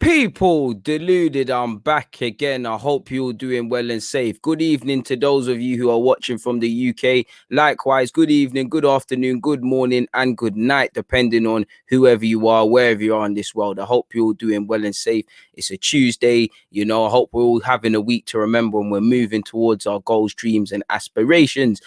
People, Deluded, I'm back again. I hope you're doing well and safe. Good evening to those of you who are watching from the UK. Likewise, good evening, good afternoon, good morning, and good night, depending on whoever you are, wherever you are in this world. I hope you're all doing well and safe. It's a Tuesday. I hope we're all having a week to remember and we're moving towards our goals, dreams, and aspirations.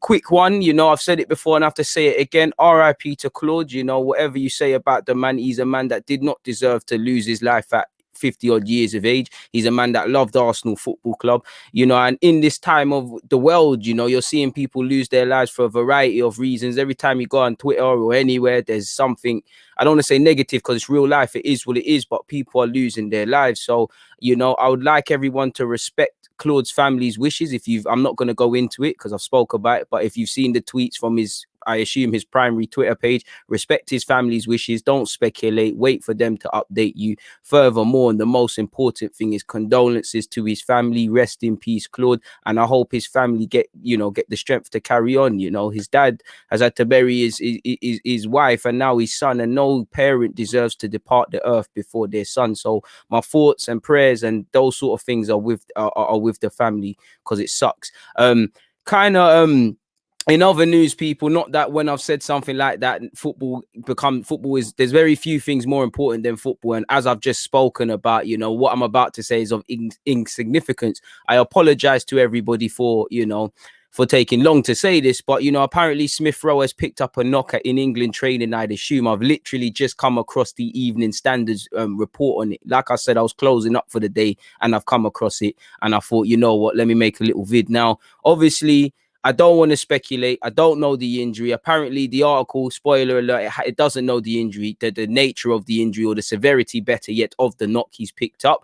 Quick one, I've said it before and I have to say it again. RIP to Claude. Whatever you say about the man, he's a man that did not deserve to lose his life at 50 odd years of age. He's a man that loved Arsenal Football Club, and in this time of the world, you're seeing people lose their lives for a variety of reasons. Every time you go on Twitter or anywhere, there's something, I don't want to say negative because it's real life, it is what it is, but people are losing their lives. So, I would like everyone to respect Claude's family's wishes. I'm not going to go into it because I've spoke about it, but if you've seen the tweets from I assume his primary Twitter page, respect his family's wishes, don't speculate, wait for them to update you. Furthermore, and the most important thing is condolences to his family. Rest in peace, Claude, and I hope his family get the strength to carry on. His dad has had to bury his wife and now his son, and no parent deserves to depart the earth before their son. So my thoughts and prayers and those sort of things are with the family, because it sucks. In other news, people, not that when I've said something like that, there's very few things more important than football. And as I've just spoken about, what I'm about to say is of insignificance. I apologize to everybody for taking long to say this, but apparently Smith-Rowe has picked up a knock in England training, I'd assume. I've literally just come across the Evening Standards report on it. Like I said, I was closing up for the day and I've come across it and I thought, let me make a little vid. Now, obviously, I don't want to speculate. I don't know the injury. Apparently, the article, spoiler alert, it doesn't know the injury, the nature of the injury or the severity, better yet, of the knock he's picked up.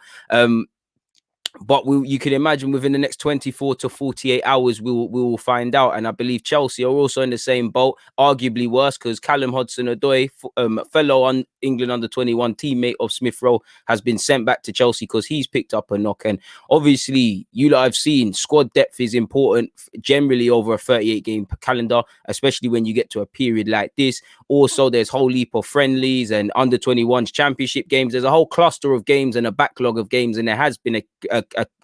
But you can imagine within the next 24 to 48 hours, we will find out. And I believe Chelsea are also in the same boat, arguably worse, because Callum Hudson-Odoi, fellow England under-21 teammate of Smith-Rowe, has been sent back to Chelsea because he's picked up a knock. And obviously, I've seen squad depth is important generally over a 38-game calendar, especially when you get to a period like this. Also, there's a whole heap of friendlies and under-21s championship games. There's a whole cluster of games and a backlog of games, and there has been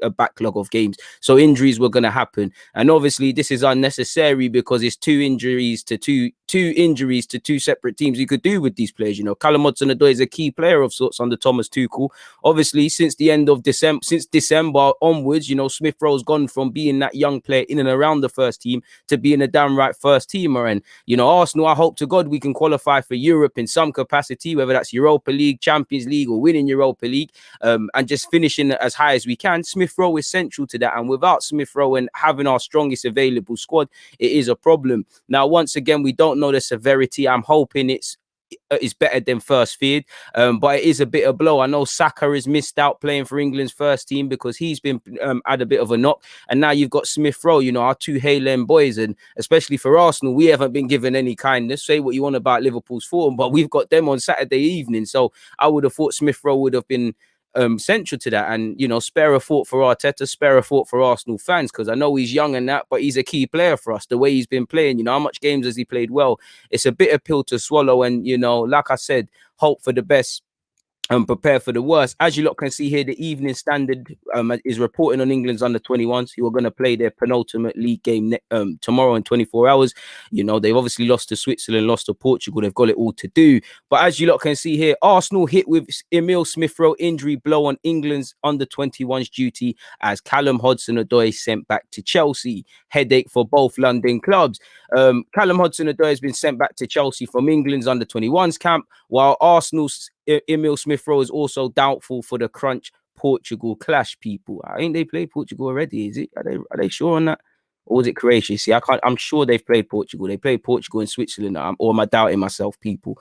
a backlog of games, so injuries were going to happen. And obviously this is unnecessary because it's two injuries to two separate teams. You could do with these players. Callum Hudson-Odoi is a key player of sorts under Thomas Tuchel. Obviously, since December onwards, Smith-Rowe's gone from being that young player in and around the first team to being a damn right first teamer. And Arsenal, I hope to God we can qualify for Europe in some capacity, whether that's Europa League, Champions League, or winning Europa League, and just finishing as high as we can. Smith-Rowe is central to that, and without Smith-Rowe and having our strongest available squad, it is a problem. Now, once again, we don't know the severity. I'm hoping it's better than first feared, but it is a bitter blow. I know Saka has missed out playing for England's first team because he's been had a bit of a knock, and now you've got Smith-Rowe, our two Haaland boys, and especially for Arsenal, we haven't been given any kindness. Say what you want about Liverpool's form, but we've got them on Saturday evening, so I would have thought Smith-Rowe would have been central to that. And spare a thought for Arteta, spare a thought for Arsenal fans, because I know he's young and that, but he's a key player for us. The way he's been playing, how much games has he played? Well, it's a bitter pill to swallow, and like I said, hope for the best and prepare for the worst. As you lot can see here, the Evening Standard is reporting on England's under-21s who are going to play their penultimate league game tomorrow in 24 hours. They've obviously lost to Switzerland, lost to Portugal. They've got it all to do. But as you lot can see here, Arsenal hit with Emile Smith-Rowe injury blow on England's under-21s duty as Callum Hudson-Odoi sent back to Chelsea. Headache for both London clubs. Callum Hudson-Odoi has been sent back to Chelsea from England's under-21s camp, while Arsenal's Emile Smith-Rowe is also doubtful for the crunch Portugal clash. People, I think they played Portugal already. Is it? Are they sure on that? Or was it Croatia? See, I'm sure they've played Portugal. They played Portugal and Switzerland. Or am I doubting myself, people?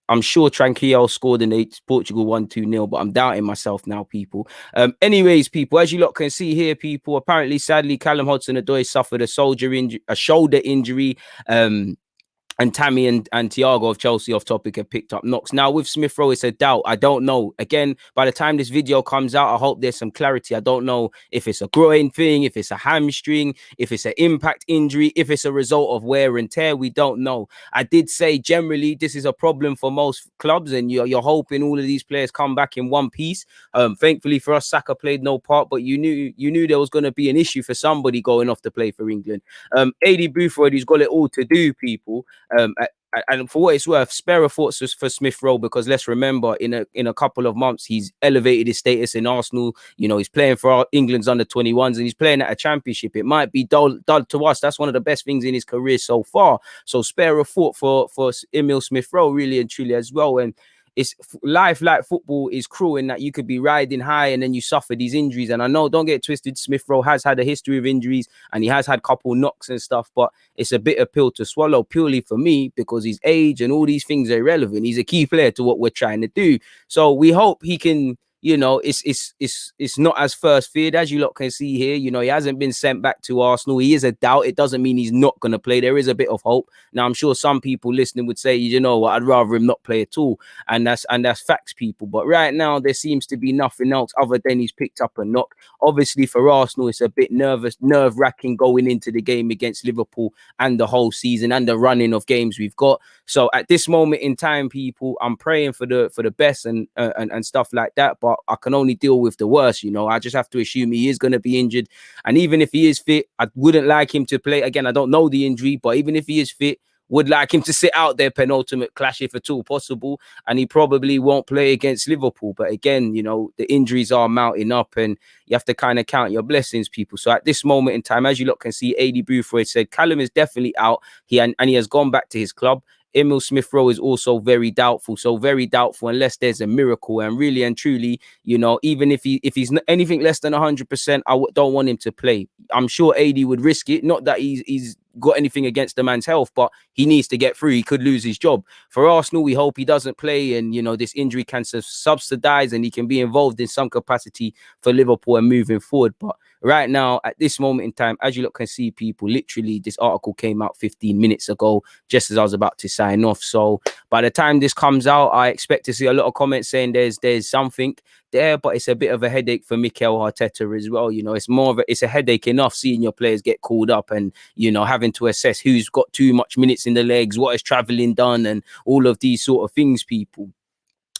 I'm sure Tranquillo scored in Portugal 1-2-0, but I'm doubting myself now, people. Anyways, people, as you lot can see here, people, apparently, sadly, Callum Hudson-Odoi suffered a shoulder injury. and Tammy and Thiago of Chelsea off topic have picked up knocks. Now with Smith-Rowe, it's a doubt. I don't know. Again, by the time this video comes out, I hope there's some clarity. I don't know if it's a groin thing, if it's a hamstring, if it's an impact injury, if it's a result of wear and tear. We don't know. I did say generally this is a problem for most clubs, and you're hoping all of these players come back in one piece. Thankfully for us, Saka played no part, but you knew there was going to be an issue for somebody going off to play for England. AD Boothroyd, he's got it all to do, people. Um, and for what it's worth, spare a thought for Smith-Rowe, because let's remember, in a couple of months, he's elevated his status in Arsenal. You know, he's playing for our England's under-21s, and he's playing at a championship. It might be dull to us. That's one of the best things in his career so far. So spare a thought for Emile Smith-Rowe, really and truly as well. And it's life, like football, is cruel in that you could be riding high and then you suffer these injuries. And I know, don't get twisted, Smith-Rowe has had a history of injuries and he has had a couple knocks and stuff, but it's a bitter pill to swallow purely for me, because his age and all these things are irrelevant. He's a key player to what we're trying to do. So we hope he can, you know, it's not as first feared, as you lot can see here. You know, he hasn't been sent back to Arsenal. He is a doubt. It doesn't mean he's not going to play. There is a bit of hope. Now, I'm sure some people listening would say, you know what, I'd rather him not play at all. And that's facts, people. But right now, there seems to be nothing else other than he's picked up a knock. Obviously, for Arsenal, it's a bit nerve-wracking going into the game against Liverpool and the whole season and the running of games we've got. So at this moment in time, people, I'm praying for the best and stuff like that. But I can only deal with the worst, you know. I just have to assume he is going to be injured. And even if he is fit, I wouldn't like him to play. Again, I don't know the injury, but even if he is fit, would like him to sit out their penultimate clash if at all possible. And he probably won't play against Liverpool. But again, you know, the injuries are mounting up and you have to kind of count your blessings, people. So at this moment in time, as you lot can see, AD Boothroyd said Callum is definitely out. He has gone back to his club. Emile Smith-Rowe is also very doubtful. So very doubtful unless there's a miracle. And really and truly, you know, even if he's anything less than 100%, I don't want him to play. I'm sure AD would risk it. Not that he's got anything against the man's health, but he needs to get through. He could lose his job. For Arsenal, we hope he doesn't play and, you know, this injury can subsidize and he can be involved in some capacity for Liverpool and moving forward. But right now, at this moment in time, as you lot can see, people, literally this article came out 15 minutes ago, just as I was about to sign off. So by the time this comes out, I expect to see a lot of comments saying there's something there, but it's a bit of a headache for Mikel Arteta as well. You know, it's a headache enough seeing your players get called up and, you know, having to assess who's got too much minutes in the legs, what has traveling done, and all of these sort of things, people.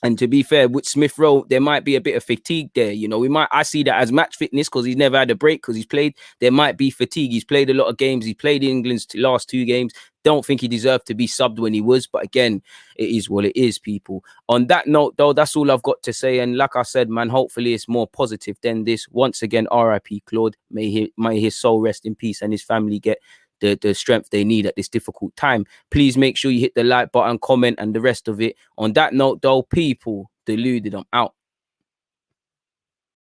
And to be fair, with Smith-Rowe, there might be a bit of fatigue there. You know, I see that as match fitness because he's never had a break because he's played. There might be fatigue. He's played a lot of games. He played England's last 2 games. Don't think he deserved to be subbed when he was. But again, it is what it is, people. On that note, though, that's all I've got to say. And like I said, man, hopefully it's more positive than this. Once again, R.I.P. Claude. May his soul rest in peace and his family get the strength they need at this difficult time. Please make sure you hit the like button, comment, and the rest of it. On that note, though, people, deluded, I'm out.